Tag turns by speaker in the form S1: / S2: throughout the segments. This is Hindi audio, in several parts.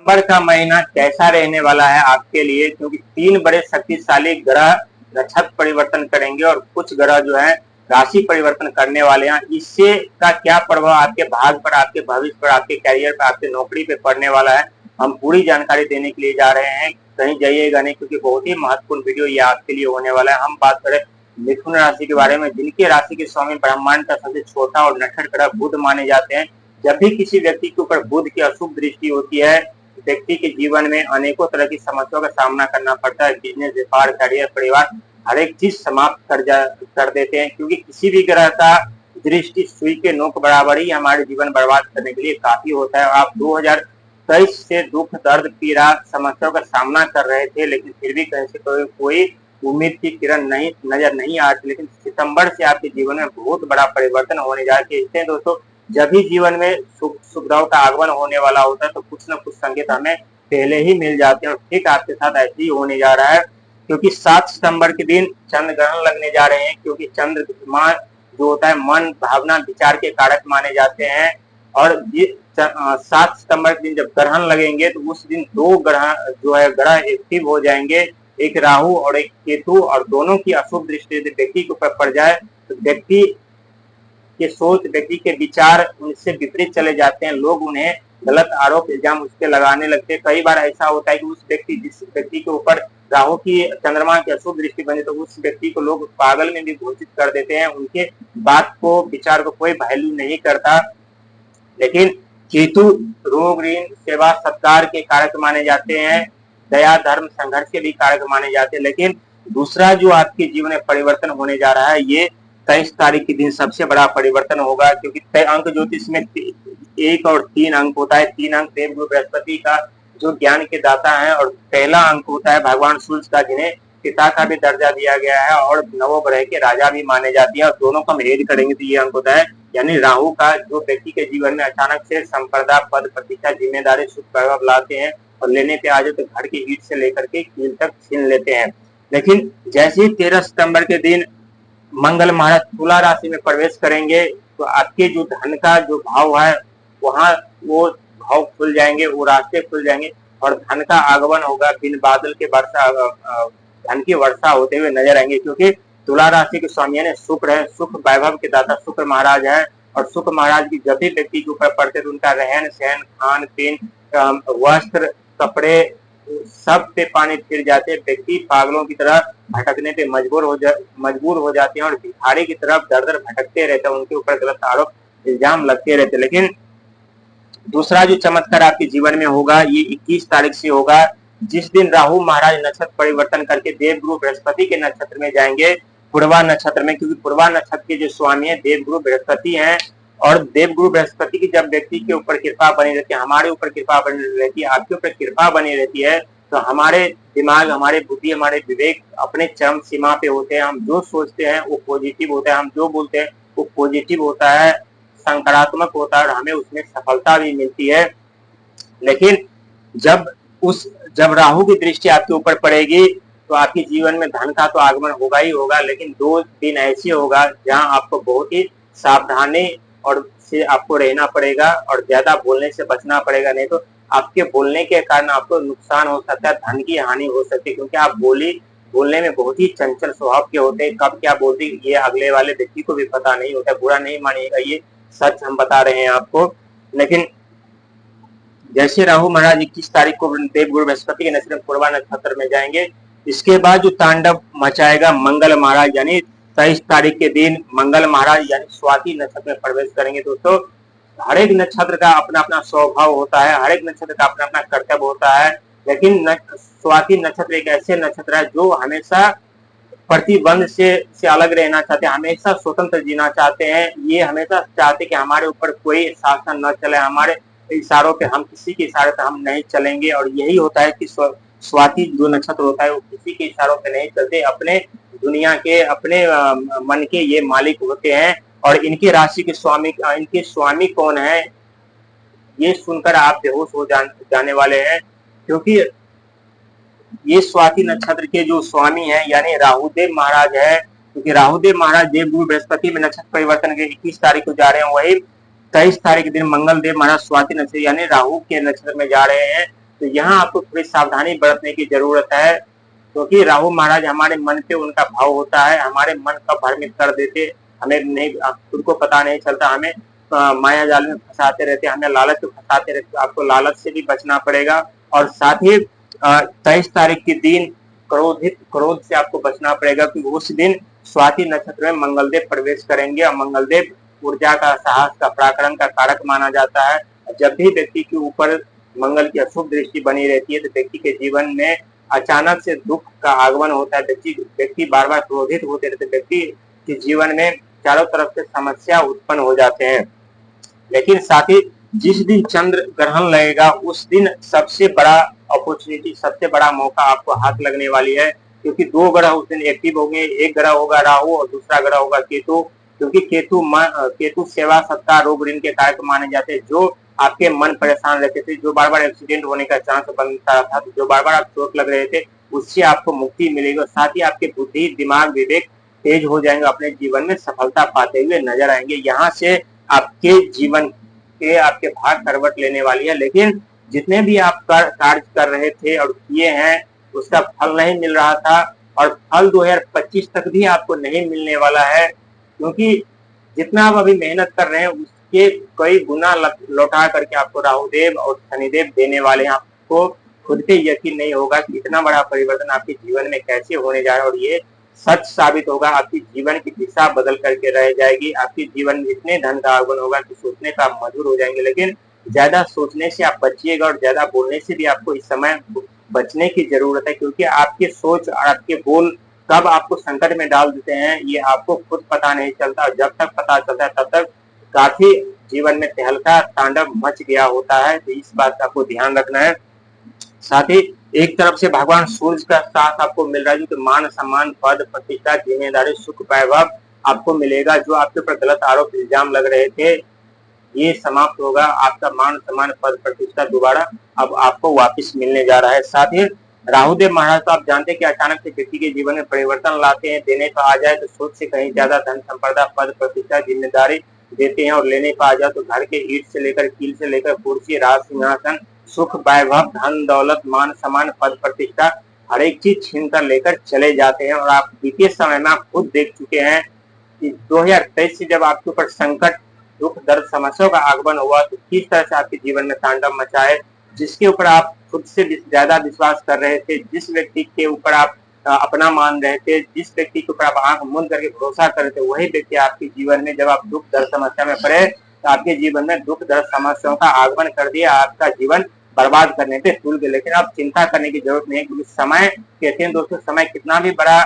S1: सितंबर का महीना कैसा रहने वाला है आपके लिए, क्योंकि 3 बड़े शक्तिशाली ग्रह नक्षत्र परिवर्तन करेंगे और कुछ ग्रह जो है राशि परिवर्तन करने वाले हैं। इससे का क्या प्रभाव आपके भाग्य पर, आपके भविष्य पर, आपके करियर पर, आपके नौकरी पे पड़ने वाला है, हम पूरी जानकारी देने के लिए जा रहे हैं। कहीं जाइएगा नहीं, क्योंकि बहुत ही महत्वपूर्ण वीडियो ये आपके लिए होने वाला है। हम बात करें मिथुन राशि के बारे में, जिनके राशि के स्वामी ब्रह्मांड का सबसे छोटा और नक्षत्र ग्रह बुध माने जाते हैं। जब भी किसी व्यक्ति के ऊपर बुध की अशुभ दृष्टि होती है, व्यक्ति के जीवन में अनेकों तरह की समस्याओं का सामना करना पड़ता है। बिजनेस, व्यापार, करियर, परिवार, हर एक चीज समाप्त कर देते हैं, क्योंकि किसी भी ग्रह का दृष्टि सुई के नोक बराबर ही हमारे जीवन बर्बाद करने के लिए काफी होता है। आप 2023 से दुख, दर्द, पीड़ा, समस्याओं का सामना कर रहे थे, लेकिन फिर भी कहीं से कोई उम्मीद की किरण नहीं नजर नहीं आ रही। लेकिन सितंबर से आपके जीवन में बहुत बड़ा परिवर्तन होने जा रहे हैं दोस्तों। जब भी जीवन में सुविधाओं का आगमन होने वाला होता है, तो कुछ न कुछ संकेत हमें पहले ही मिल जाते हैं, और ठीक आपके साथ ऐसे ही होने जा रहा है। क्योंकि 7 सितंबर के दिन चंद्र ग्रहण लगने जा रहे हैं, क्योंकि चंद्रमा जो होता है मन, भावना, विचार के कारक माने जाते हैं। और 7 सितंबर के दिन जब ग्रहण लगेंगे, तो उस दिन 2 ग्रह जो है ग्रह एक्टिव हो जाएंगे, एक राहु और एक केतु, और दोनों की अशुभ दृष्टि यदि व्यक्ति के ऊपर पड़ जाए, तो व्यक्ति के सोच, व्यक्ति के विचार उनसे विपरीत चले जाते हैं। लोग उन्हें गलत आरोप इल्जाम उसके लगाने लगते हैं। कई बार ऐसा होता है कि जिस व्यक्ति के ऊपर राहु की, चंद्रमा की अशुभ दृष्टि बने, तो उस व्यक्ति को लोग पागल में भी घोषित कर देते हैं। उनके बात को, विचार को कोई वैल्यू नहीं करता। लेकिन केतु रोग, ऋण, सेवा, सत्कार के कारक माने जाते हैं। दया, धर्म, संघर्ष के भी कारक माने जाते हैं। लेकिन दूसरा जो आपके जीवन में परिवर्तन होने जा रहा है, ये 23 तारीख के दिन सबसे बड़ा परिवर्तन होगा, क्योंकि अंक ज्योतिष में 1 और 3 अंक होता है। 3 अंक देवगुरु बृहस्पति का, जो ज्ञान के दाता है, और पहला अंक होता है भगवान सूर्य का, जिन्हें पिता का भी दर्जा दिया गया है और नवग्रह के राजा भी माने जाते हैं। और दोनों का हम ऐड करेंगे तो ये अंक होता है, यानी राहु का, जो व्यक्ति के जीवन में अचानक से संपदा, पद, प्रतिष्ठा, जिम्मेदारी, सुख प्रभाव लाते हैं, और लेने पे आ जाए तो घर की ईंट से लेकर के कील तक छीन लेते हैं। लेकिन जैसे ही 13 सितंबर के दिन मंगल महाराज तुला राशि में प्रवेश करेंगे, तो आपके जो धन का जो भाव है, वहां वो भाव खुल जाएंगे, वो रास्ते खुल जाएंगे, और धन का आगमन होगा। बिन बादल के वर्षा, धन की वर्षा होते हुए नजर आएंगे, क्योंकि तुला राशि के स्वामी यानी शुक्र है। सुख वैभव के दाता शुक्र महाराज है, और शुक्र महाराज की जब भी व्यक्ति के ऊपर पड़ते, तो उनका रहन सहन, खान पीन, वस्त्र, कपड़े, सब पे पानी फिर जाते हैं। व्यक्ति पागलों की तरह भटकने पे मजबूर हो जाते हैं, और भिखारी की तरफ दर दर भटकते रहते हैं। उनके ऊपर गलत आरोप इल्जाम लगते रहते हैं। लेकिन दूसरा जो चमत्कार आपके जीवन में होगा, ये 21 तारीख से होगा, जिस दिन राहु महाराज नक्षत्र परिवर्तन करके देवगुरु बृहस्पति के नक्षत्र में जाएंगे, पूर्वा नक्षत्र में। क्योंकि पूर्वा नक्षत्र के जो स्वामी है देवगुरु बृहस्पति हैं, और देवगुरु बृहस्पति की जब व्यक्ति के ऊपर कृपा बनी रहती है, हमारे ऊपर कृपा बनी रहती है, आपके ऊपर कृपा बनी रहती है, तो हमारे दिमाग, हमारे बुद्धि, हमारे विवेक अपने चरम सीमा पे होते हैं। हम जो सोचते हैं वो पॉजिटिव होता है, हम जो बोलते हैं वो पॉजिटिव होता है, सकारात्मक होता है, और हमें उसमें सफलता भी मिलती है। लेकिन जब राहु की दृष्टि आपके ऊपर पड़ेगी, तो आपके जीवन में धन का तो आगमन होगा ही होगा, लेकिन 2 दिन ऐसे होगा जहां आपको बहुत ही सावधानी और से आपको रहना पड़ेगा, और ज्यादा बोलने से बचना पड़ेगा। नहीं तो आपके बोलने के कारण आपको नुकसान हो सकता है, धन की हानि हो सकती है, क्योंकि आप बोलने में बहुत ही चंचल स्वभाव के होते हैं। कब क्या बोलते ये अगले वाले व्यक्ति को भी पता नहीं होता। बुरा नहीं मानिएगा, ये सच हम बता रहे हैं आपको। लेकिन जैसे राहु महाराज 21 तारीख को देवगुरु बृहस्पति के नक्षत्र पूर्वा नक्षत्र में जाएंगे, इसके बाद जो तांडव मचाएगा मंगल महाराज, यानी 23 तारीख के दिन मंगल महाराज यानी स्वाति नक्षत्र में प्रवेश करेंगे। दोस्तों, हर एक नक्षत्र का अपना अपना स्वभाव होता है, हर एक नक्षत्र का अपना अपना कर्तव्य होता है। लेकिन स्वाति नक्षत्र एक ऐसे नक्षत्र है जो हमेशा प्रतिबंध से अलग रहना चाहते हैं, हमेशा स्वतंत्र जीना चाहते हैं। ये हमेशा चाहते कि हमारे ऊपर कोई शासन न चले, हमारे इशारों पे, हम किसी के इशारे पे हम नहीं चलेंगे। और यही होता है कि स्वाति जो नक्षत्र होता है वो किसी के इशारों पे नहीं चलते, अपने दुनिया के, अपने मन के ये मालिक होते हैं। और इनकी राशि के स्वामी, इनके स्वामी कौन है, ये सुनकर आप बेहोश हो जाने वाले हैं, क्योंकि ये स्वाति नक्षत्र के जो स्वामी हैं यानी राहुदेव महाराज है। क्योंकि राहुदेव महाराज देवगुरु बृहस्पति में नक्षत्र परिवर्तन के 21 तारीख को जा रहे हैं, वही 23 तारीख के दिन मंगल देव महाराज स्वाति नक्षत्र यानी राहु के नक्षत्र में जा रहे हैं। तो यहाँ आपको थोड़ी सावधानी बरतने की जरूरत है, क्योंकि राहु महाराज हमारे मन पे उनका भाव होता है, हमारे मन का भ्रमित कर देते, हमें नहीं, खुद को पता नहीं चलता, हमें माया जाल में फंसाते रहते, हमें लालच में फंसाते रहते। आपको लालच से भी बचना पड़ेगा, और साथ ही 23 तारीख के दिन क्रोध से आपको बचना पड़ेगा, क्योंकि उस दिन स्वाति नक्षत्र में मंगलदेव प्रवेश करेंगे, और मंगलदेव ऊर्जा का, साहस का, पराक्रम का कारक माना जाता है। जब भी व्यक्ति के ऊपर मंगल की अशुभ दृष्टि बनी रहती है तो व्यक्ति के जीवन में अचानक से दुख का आगमन होता है, व्यक्ति बार बार क्रोधित होते रहते, व्यक्ति के जीवन में चारों तरफ से समस्या उत्पन्न हो जाते हैं। लेकिन साथ ही जिस दिन चंद्र ग्रहण लगेगा उस दिन सबसे बड़ा अपॉर्चुनिटी, सबसे बड़ा मौका आपको हाथ लगने वाली है, क्योंकि दो ग्रह उस दिन एक्टिव होंगे। एक ग्रह होगा राहु और दूसरा ग्रह होगा केतु, क्योंकि केतु सेवा, सत्ता, रोग, ऋण के कारक माने जाते हैं। जो आपके मन परेशान रहते थे, जो बार बार एक्सीडेंट होने का चांस बनता था, जो बार बार आप चोट लग रहे थे, उससे आपको मुक्ति मिलेगी। साथ ही आपके बुद्धि, दिमाग, विवेक तेज हो जाएंगे, अपने जीवन में सफलता पाते हुए नजर आएंगे। यहाँ से आपके जीवन के, आपके भाग करवट लेने वाली है। लेकिन जितने भी आप कार्य कर रहे थे और किए हैं उसका फल नहीं मिल रहा था, और फल 2025 तक भी आपको नहीं मिलने वाला है, क्योंकि जितना आप अभी मेहनत कर रहे हैं उसके कई गुना लौटा करके आपको राहुदेव और शनिदेव देने वाले हैं। आपको खुद पे यकीन नहीं होगा कि इतना बड़ा परिवर्तन आपके जीवन में कैसे होने जा रहा है, और ये सच साबित होगा। आपकी जीवन की दिशा बदल करके रह जाएगी, आपके जीवन में इतने धन का आगमन होगा कि सोचने का आप मजबूर हो जाएंगे। लेकिन ज्यादा सोचने से आप बचिएगा, और ज्यादा बोलने से भी आपको इस समय बचने की जरूरत है, क्योंकि आपके सोच और आपके बोल कब आपको संकट में डाल देते हैं ये आपको खुद पता नहीं चलता, और जब तक पता चलता है तब तक काफी जीवन में तहलका तांडव मच गया होता है। तो इस बात का आपको ध्यान रखना है। साथ ही एक तरफ से भगवान सूर्य का साथ आपको मिल रहा है, जो मान, सम्मान, पद, प्रतिष्ठा, जिम्मेदारी, सुख, वैभव आपको मिलेगा। जो आपके ऊपर गलत आरोप इल्जाम लग रहे थे ये समाप्त होगा। आपका मान, सम्मान, पद, प्रतिष्ठा दोबारा अब आपको वापस मिलने जा रहा है। साथ ही राहुदेव महाराज तो आप जानते हैं कि अचानक से व्यक्ति के जीवन में परिवर्तन लाते हैं। देने का आ जाए तो सोच से कहीं ज्यादा धन, संपदा, पद, प्रतिष्ठा, जिम्मेदारी देते हैं, और लेने का आ जाए तो घर के ईट से लेकर, कील से लेकर, कुर्सी, राज, सिंहासन, सुख, वैभव, धन, दौलत, मान, सम्मान, पद, प्रतिष्ठा, हर एक चीज छीन कर लेकर चले जाते हैं। और आप बीते समय में आप खुद देख चुके हैं कि 2023 से जब आपके ऊपर संकट, दुख, दर्द, समस्याओं का आगमन हुआ तो किस तरह से आपके जीवन में तांडव मचाए। जिसके ऊपर आप खुद से ज्यादा विश्वास कर रहे थे, जिस व्यक्ति के ऊपर आप अपना मान रहे थे, जिस व्यक्ति के ऊपर आप आंख मूंद करके भरोसा कर रहे थे, वही व्यक्ति आपके जीवन में जब आप दुख, दर्द, समस्या में पड़े तो आपके जीवन में दुख, दर्द, समस्याओं का आगमन कर दिया, आपका जीवन बर्बाद करने पे तुल गए। लेकिन अब चिंता करने की जरूरत नहीं है, क्योंकि समय, कहते हैं दोस्तों, समय कितना भी बड़ा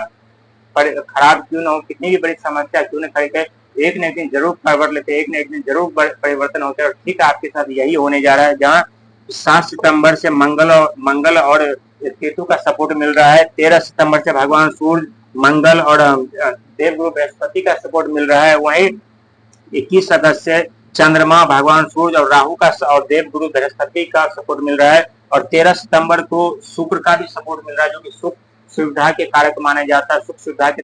S1: खराब क्यों ना हो, कितनी भी बड़ी समस्या क्यों न खड़ी है, एक न एक दिन जरूर परवट लेते, एक न एक दिन जरूर परिवर्तन होते हैं। और ठीक आपके साथ यही होने जा रहा है, जहाँ 7 सितंबर से मंगल और केतु का सपोर्ट मिल रहा है। 13 सितंबर से भगवान सूर्य, मंगल और देवगुरु बृहस्पति का सपोर्ट मिल रहा है। वहीं 21 अगस्त से चंद्रमा, भगवान सूर्य और राहु का और देवगुरु बृहस्पति का सपोर्ट मिल रहा है। और 13 सितंबर को शुक्र का भी सपोर्ट मिल रहा है, जो कि सुख सुविधा के कारक माना जाता है। सुख सुविधा के